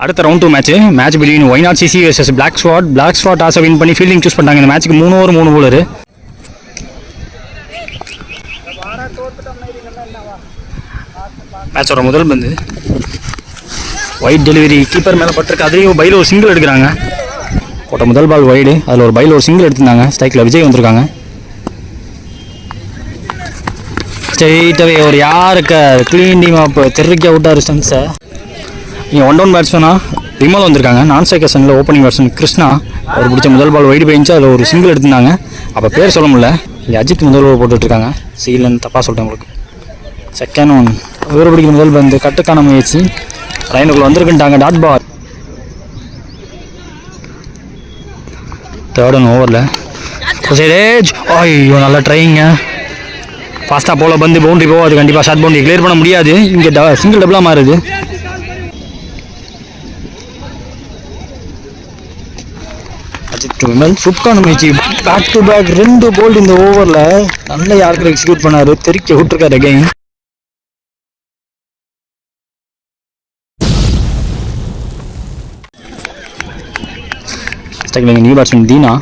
அடுத்த round 2 match between YNOT vs black squad டாஸை win பண்ணி ஃபீல்டிங் சூஸ் பண்ணாங்க. இந்த மேட்ச்சுக்கு 3 ஓவர் 3 bowler. மேட்சோட முதல் பந்து ஒயிட் டெலிவரி கீப்பர் மேலே பட்டிருக்கு. அதுலேயும் பையில் ஒரு சிங்கிள் எடுக்கிறாங்க. போட்ட முதல் பால் வைடு, அதில் ஒரு பையில் ஒரு சிங்கிள் எடுத்திருந்தாங்க. ஸ்ட்ரைக்கில் விஜய் வந்திருக்காங்க. ஸ்ட்ரெயிட்டாகவே ஒரு யாருக்கு க்ளீன் டீம் அப் தெருக்கி அவுட்டார் ஸ்டன்ஸை. இங்கே 1 down பேட்ஸ்மேனாக விமல் வந்திருக்காங்க. நான் ஸ்ட்ரைக்கர்ஸனில் ஓப்பனிங் பேட்ஸ்மேன் கிருஷ்ணா. அவர் பிடிச்ச முதல் பால் வைடு போயிடுச்சு. அதில் ஒரு சிங்கிள் எடுத்திருந்தாங்க. அப்போ பேர் சொல்ல முடியல. இங்கே அஜித் முதல் பால் போட்டுட்ருக்காங்க. சீலன் தப்பாக சொல்லிட்டேன் உங்களுக்கு. செகண்ட் ஒன் இவர் பிடிக்கிற முதல் பந்து கட்டுக்கான முயற்சி. லைனுக்குள்ள வந்திருக்குன்ட்டாங்க. Dot ball. தேர்ட் ஒன் ஓவரில் ஐயோ நல்லா ட்ரைங்க. ஃபாஸ்ட்டாக போல பந்து பவுண்டரி போகும். அது கண்டிப்பாக ஷார்ட் பவுண்டரி கிளியர் பண்ண முடியாது. இங்கே சிங்கிள் டபுளாக மாறுது. அஜித் விமல் சூப்பரான முயற்சி. பேக் டு பேக் 2 போல்டு இந்த ஓவரில் நல்ல யாருக்கு எக்ஸிக்யூட் பண்ணார். தெறிக்க விட்டுருக்காரு again. New batsman Dheena.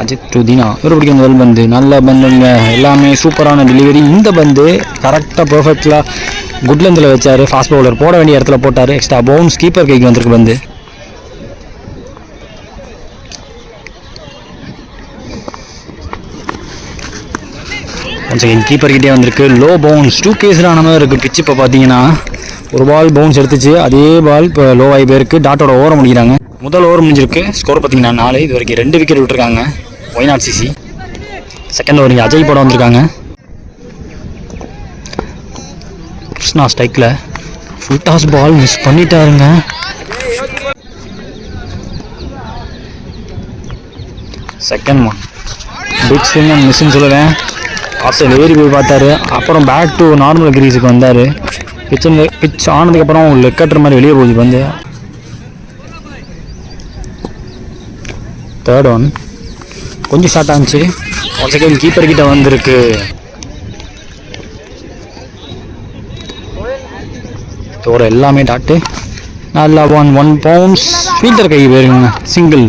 Ajith to Dheena இவர் பிடிக்கிற முதல் பந்து நல்ல பந்துங்க. எல்லாமே சூப்பரான டெலிவரி. இந்த பந்து கரெக்டாக பர்ஃபெக்டாக குட் லெந்தில் வச்சார். ஃபாஸ்ட் பவுலர் போட வேண்டிய இடத்துல போட்டார். எக்ஸ்ட்ரா பவுன்ஸ் கீப்பர் கைக்கு வந்திருக்கு பந்து. கீப்பர் கிட்டே வந்திருக்கு. லோ பவுன்ஸ் 2 கேஸில் நம்ம இருக்குது. பிச்சு இப்போ பார்த்தீங்கன்னா ஒரு பால் பவுன்ஸ் எடுத்துச்சு. அதே பால் இப்போ லோ ஆகி போயிருக்கு. டாட்டோட ஓவர் முடிக்கிறாங்க. முதல் ஓவர் முடிஞ்சிருக்கு. ஸ்கோர் பார்த்தீங்கன்னா 4. இது வரைக்கும் 2 விக்கெட் விட்டுருக்காங்க YNOT. செகண்ட் ஓவர் இங்கே அஜய் போட வந்திருக்காங்க. கிருஷ்ணா ஸ்ட்ரைக்கில் ஃபுல் டாஸ் பால் மிஸ் பண்ணிட்டாருங்க. Second one big swing and மிஸ்ன்னு சொல்லுவேன். ஆஃப்சைட் ஏறி போய் பார்த்தாரு. அப்புறம் பேக் டு நார்மல் கிரீஸுக்கு வந்தார். பிச் ஆனதுக்கப்புறம் லெக் கட்டுற மாதிரி வெளியே போகுது வந்து. தேர்ட் ஒன் கொஞ்சம் ஷார்ட் ஆச்சு. செகண்ட் கீப்பர் கிட்ட வந்திருக்கு. தோற எல்லாமே டாட்டு. நல்லா 1 பவுன்ஸ் ஃபீல்டர் கை போயிருக்குங்க. சிங்கிள்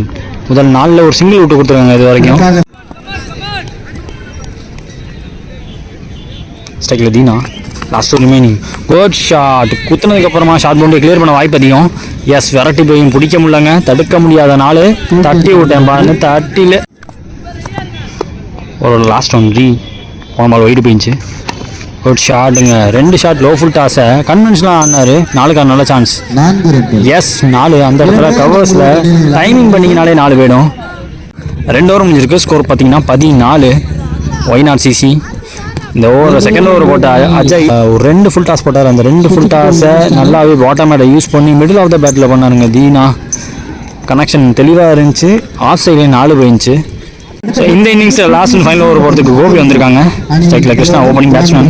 முதல் 4ல் ஒரு சிங்கிள் விட்டு கொடுத்துருக்காங்க இது வரைக்கும். ஸ்ட்ரைக்கில் Deena. Last remaining good shot. குத்துனதுக்கப்புறமா ஷார்ட் பவுண்டரி கிளியர் பண்ண வாய்ப்பு அதிகம். எஸ் விரட்டி போய் பிடிக்க முடியலங்க. தடுக்க முடியாத நாள் தட்டி விட்டேன் பாருன்னு. தட்டியில் ஒரு லாஸ்ட் ஒன் போன பால் வைடு போயிடுச்சு. குட் ஷாட்டுங்க. 2 ஷாட் லோ ஃபுல் டாஸை கன்வென்ஷனாக ஆனார். 4க்கான நல்ல சான்ஸ். எஸ் 4 அந்த இடத்துல கவர்ஸில் டைமிங் பண்ணிங்கனாலே 4 போயிடும். 2 ஓவர் முடிஞ்சிருக்கு. ஸ்கோர் பார்த்தீங்கன்னா 14 YNOT. இந்த ஓவர் செகண்ட் ஓவர் போட்ட அஜய் ஒரு 2 ஃபுல் டாஸ் போட்டார். அந்த 2 ஃபுல் டாஸை நல்லாவே பாட்டம் மேட்டை யூஸ் பண்ணி மிடில் ஆஃப் த பேட்டில் பண்ணாருங்க. தீனா கனெக்ஷன் தெளிவாக இருந்துச்சு. ஆஃப் சைட்லேயே 4 போயிடுச்சு. ஸோ இந்த இன்னிங்ஸில் லாஸ்ட் அண்ட் ஃபைனல் ஓவர் போகிறதுக்கு கோபி வந்திருக்காங்க. ஸ்ட்ரைக்கில் கிருஷ்ணா ஓப்பனிங் பேட்ஸ்மேன்.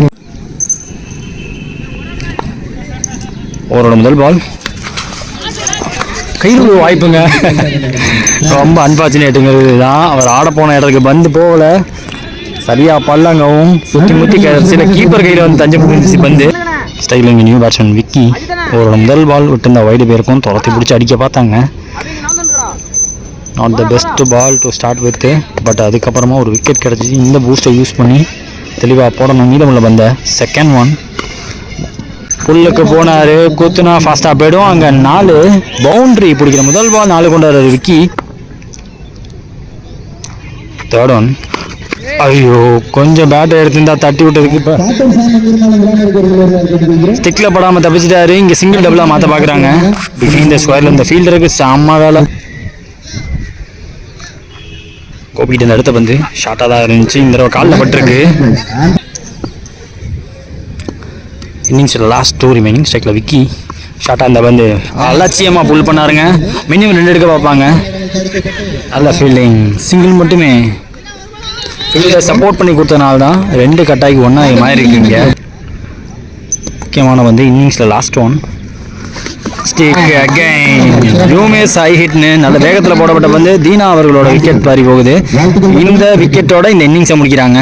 ஓவரோட முதல் பால் கையில் வாய்ப்புங்க. ரொம்ப அன்ஃபார்ச்சுனேட்டுங்கிறது தான். அவர் ஆட போன இடத்துக்கு பந்து போகலை. சரியாக பல்லாங்கவும் சுற்றி முற்றி கிடச்சில கீப்பர் கையில் வந்து தஞ்சை பிடிச்சி பந்து. ஸ்டைலில் இங்கே நியூ பேட்ஸ்மேன் விக்கி. ஒரு முதல் பால் விட்டுருந்த வைடு பேருக்கும் துரத்தி பிடிச்சி அடிக்க பார்த்தாங்க. Not the best ball to start with. But அதுக்கப்புறமா ஒரு விக்கெட் கிடச்சிச்சு. இந்த பூஸ்ட்டை யூஸ் பண்ணி தெளிவாக போடணும். மீதமுள்ள பந்த செகண்ட் ஒன் புல்லுக்கு போனார். குத்துனா ஃபாஸ்ட்டாக போய்டும். அங்கே 4 பவுண்ட்ரி பிடிக்கிற முதல் பால் 4 கொண்டாரு விக்கி. தேர்ட் ஒன் ஐயோ கொஞ்சம் பேட்டை எடுத்துருந்தா தட்டி விட்டதுக்கு இப்போ ஸ்டிக்கில் படாமல் தப்பிச்சிட்டாரு. இங்கே சிங்கிள் டபுளாக மாற்ற பார்க்குறாங்க. பிஹைண்ட் த ஸ்கொயரில் இந்த ஃபீல்டருக்கு செம்ம வேலை. கோபிக்கிட்ட இந்த இடத்த வந்து ஷார்ட்டாக தான் இருந்துச்சு. இந்த தடவை காலில் பட்டிருக்கு. இன்னிங்ஸில் லாஸ்ட் 2 ரிமைனிங். ஸ்ட்ரைக்கில் விக்கி ஷார்ட்டாக இந்த வந்து அலட்சியமாக புல் பண்ணாருங்க. மினிமம் 2 எடுக்க பார்ப்பாங்க. நல்ல ஃபீல்டிங். சிங்கிள் மட்டுமே ஃபீல்டை சப்போர்ட் பண்ணி கொடுத்தனால தான் 2 கட்டாய்க்கு 1 மாதிரி இருக்குங்க. முக்கியமான வந்து இன்னிங்ஸில் லாஸ்ட் ஒன் ஸ்டிக் அகைன் யூமேஸ் ஹை ஹிட்னு நல்ல வேகத்தில் போடப்பட்ட வந்து தீனா அவர்களோட விக்கெட் பாரி போகுது. இந்த விக்கெட்டோட இந்த இன்னிங்ஸை முடிக்கிறாங்க.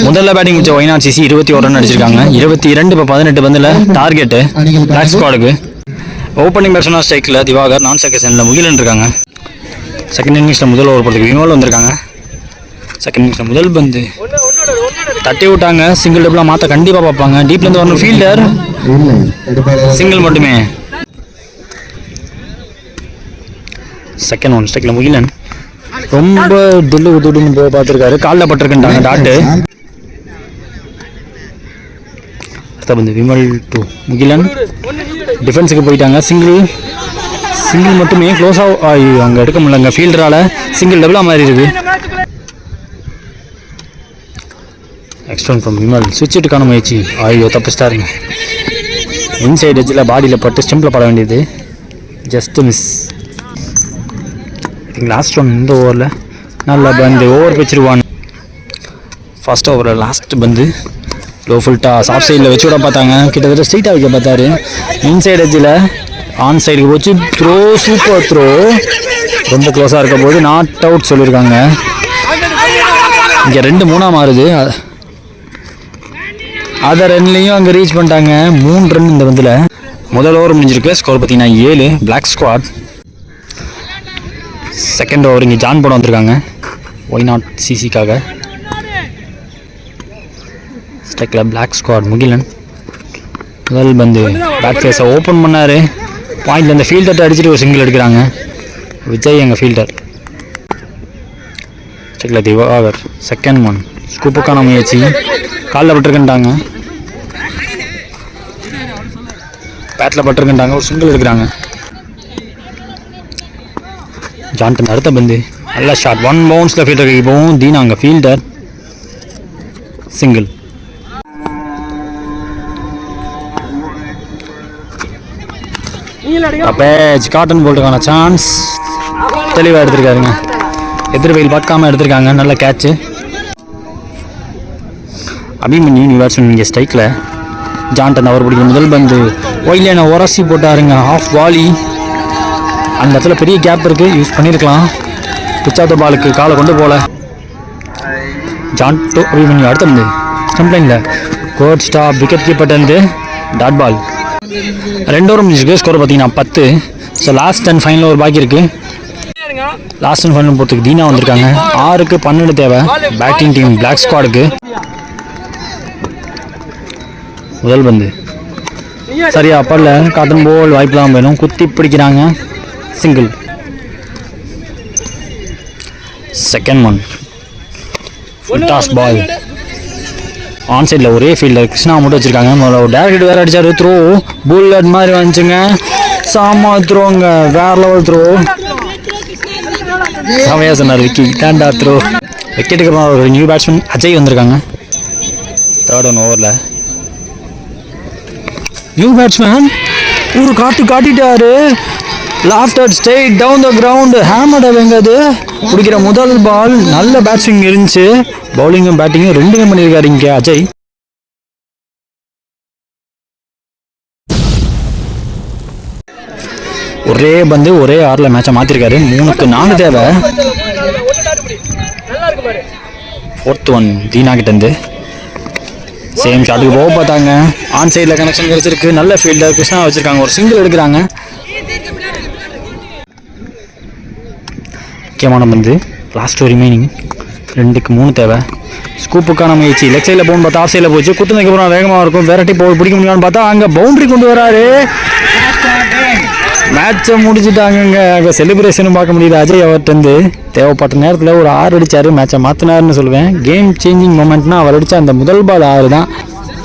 முதல்ல பேட்டிங் முடிச்ச ஒய்நாட் சிசி 21 ரன் அடிச்சிருக்காங்க. 22 இப்போ 18 பந்தில் டார்கெட்டு பிளாக் ஸ்குவாடுக்கு. ஓப்பனிங் பேட்ஸ்மேன் ஸ்ட்ரைக்கில் திவாகர், நான் செகண்டில் முகிலன் இருக்காங்க. செகண்ட் இன்னிங்ஸில் முதல் ஓவர் போகிறதுக்கு விமல் வந்திருக்காங்க. செகண்ட் இன்னிங்ஸில் முதல் பந்து தட்டி விட்டாங்க. சிங்கிள் டபுளாக மாற்ற கண்டிப்பாக பார்ப்பாங்க. டீப்லேருந்து வரணும் ஃபீல்டர், சிங்கிள் மட்டுமே. செகண்ட் ஒன் ஸ்ட்ரைக்கில் முகிலன் ரொம்ப துடுன்னு போய் பார்த்துருக்காரு. காலில் பட்டிருக்குன்றாங்க டாட்டு. அடுத்த பந்து விமல் டு முகிலன், டிஃபென்ஸுக்கு போயிட்டாங்க. சிங்கிள் மட்டுமே க்ளோஸாக அங்கே எடுக்க முடியலங்க ஃபீல்டரால். சிங்கிள் டபுளாக மாறி இருக்கு. நெக்ஸ்ட் ஒன் ஃப்ரம் விமல், சுவிட்சுக்கான முயற்சி. தப்பிச்சிட்டாருங்க. இன்சைட் எட்ஜில் பாடியில் பட்டு ஸ்டெம்பில் பட வேண்டியது, ஜஸ்ட் மிஸ். லாஸ்ட் ஒன் இந்த ஓவரில் நல்ல பந்து, ஓவர் வச்சிருவான். ஃபர்ஸ்ட் ஓவரில் லாஸ்ட் பந்து லோ ஃபுல்ட்டாக சாஃப்ட் சைடில் வச்சு விட பார்த்தாங்க. கிட்டத்தட்ட ஸ்ட்ரைட்டாக வைக்க பார்த்தாரு. இன்சைட் எட்ஜில் ஆன் சைடுக்கு போச்சு. Throw, super throw. ரொம்ப க்ளோஸாக இருக்க போது நாட் அவுட் சொல்லியிருக்காங்க. இங்கே 2-3 மாறுது. அதை ரன்லேயும் அங்கே ரீச் பண்ணிட்டாங்க. 3 ரன் இந்த பந்தில். முதல் ஓவர் முடிஞ்சிருக்கு. ஸ்கோர் பார்த்தீங்கன்னா 7 பிளாக் ஸ்குவாட். செகண்ட் ஓவர் இங்கே ஜான் போட வந்திருக்காங்க ஒய்நாட் சிசிக்காக. ஸ்ட்ரைக்கில் பிளாக் ஸ்குவாட் முகிலன். முதல் பந்து பேக் ஃபேஸை ஓப்பன் பண்ணார். பாயிண்டில் இந்த ஃபீல்டர்ட்ட அடிச்சுட்டு ஒரு சிங்கிள் எடுக்கிறாங்க. விஜய் எங்கள் ஃபீல்டர். ஸ்ட்ரைக்கில் திவாகர். செகண்ட் ஒன் ஸ்கூப்புக்கான முயற்சி, காலில் பட்டிருக்குன்ட்டாங்க, பேட்டில் பட்டிருக்குன்ட்டாங்க. ஒரு சிங்கிள் எடுக்கிறாங்க. ஜான்டன் அடுத்த பந்து நல்ல ஷாட், 1 பவுன்ஸில் ஃபீல்டர் போகும். தீனா அங்கே ஃபீல்டர், சிங்கிள். பேட்ச் காட்டன் போல்ட்டுக்கான சான்ஸ் தெளிவாக எடுத்திருக்காருங்க. எதிர்வெயில் பார்க்காம எடுத்திருக்காங்க. நல்ல கேட்சு. அபிமன்யு நியூ பேட்ஸ்மேன் இங்கே ஸ்ட்ரைக்கில். ஜான்டன் அவர் பிடிக்கும் முதல் பந்து ஒயிலேனை உரசி போட்டாருங்க. ஆஃப் வாலி. அந்த இடத்துல பெரிய கேப் இருக்குது, யூஸ் பண்ணியிருக்கலாம். பிச்சாத்த பாலுக்கு காலை கொண்டு போகல. ஜான் டு அபிமன்யு அடுத்த பந்து ஸ்டம்ப்லைனில் கோட் ஸ்டாப், விக்கெட் கீப்பர்ட்டு டாட் பால். 2 ஓவர் முடிஞ்சிருக்கு. ஸ்கோர் பார்த்தீங்கன்னா 10. So last and final over பாக்கி இருக்குது. லாஸ்ட் அண்ட் ஃபைனல் போகிறதுக்கு தீனா வந்திருக்காங்க. 6க்கு 12 தேவை பேட்டிங் டீம் பிளாக் ஸ்குவாடுக்கு. முதல் பந்து சரியா அப்பல்ல, காட்டன் போல் வாய்ப்புலாம் வேணும். குத்தி பிடிக்கிறாங்க, single. Second one full toss ball on சைடில் ஒரே ஃபீல்டர் கிருஷ்ணா மட்டும் வச்சுருக்காங்க. முதல்ல டேரக்ட் வேறு அடித்தார். த்ரோ புல்லட் மாதிரி வந்துச்சுங்க. சாமா த்ரோங்க, வேறு லெவல் த்ரோ. செமையாக சொன்னார் விக்கி, டேண்டா த்ரோ. விக்கெட்டுக்கு அப்புறம் ஒரு நியூ பேட்ஸ்மேன் அஜய் வந்திருக்காங்க. தேர்ட் ஒன் ஓவரில் நியூ பேட்ஸ்மேன் ஒரு காட்டிட்டாரு. Lofted straight down the ground. Hammered வெங்கது பிடிக்கிற முதல் பால். நல்ல பேட்ஸ்விங் இருந்துச்சு. பவுலிங்கும் பேட்டிங்கும் 2மே பண்ணியிருக்காரு இங்கே அஜய். ஒரே பந்து ஒரே ஆரில் மேட்சை மாற்றிருக்காரு. 3க்கு 4 தேவை. ஃபோர்த் ஒன் தீனா கிட்டேருந்து சேம் ஷாட்டுக்கு போக பார்த்தாங்க. ஆன் சைடில் கனெக்ஷன் கிடைச்சிருக்கு. நல்ல ஃபீல்டர் கிருஷ்ணா வச்சுருக்காங்க. ஒரு சிங்கிள் எடுக்கிறாங்க. முக்கியமான பந்து லாஸ்ட் ரிமைனிங். 2க்கு 3 தேவை. ஸ்கூப்புக்கான முயற்சி லெக் சைடில் போகணும்னு பார்த்தா ஆஃப் சைடில் போச்சு. குத்துனதுக்கு அப்புறம் வேகமாக இருக்கும். வெரைட்டி போல் பிடிக்க முடியும்னு பார்த்தா அங்கே பவுண்டரி கொண்டு வராரு. மேட்சை முடிச்சுட்டாங்க. அங்கே செலிப்ரேஷனும் பார்க்க முடியுது அஜய் அவர்கிட்டருந்து. தேவைப்பட்ட நேரத்தில் ஒரு 6 அடித்தார். மேட்சை மாற்றினாருன்னு சொல்லுவேன். கேம் சேஞ்சிங் மொமெண்ட்னா அவர் அடித்த அந்த முதல் பால் 6 தான்.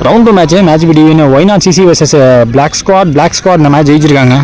ரவுண்டு மேட்ச் பிடிவின்னு Y not CC versus black squad இந்த மேட்ச் ஜெயிச்சிருக்காங்க.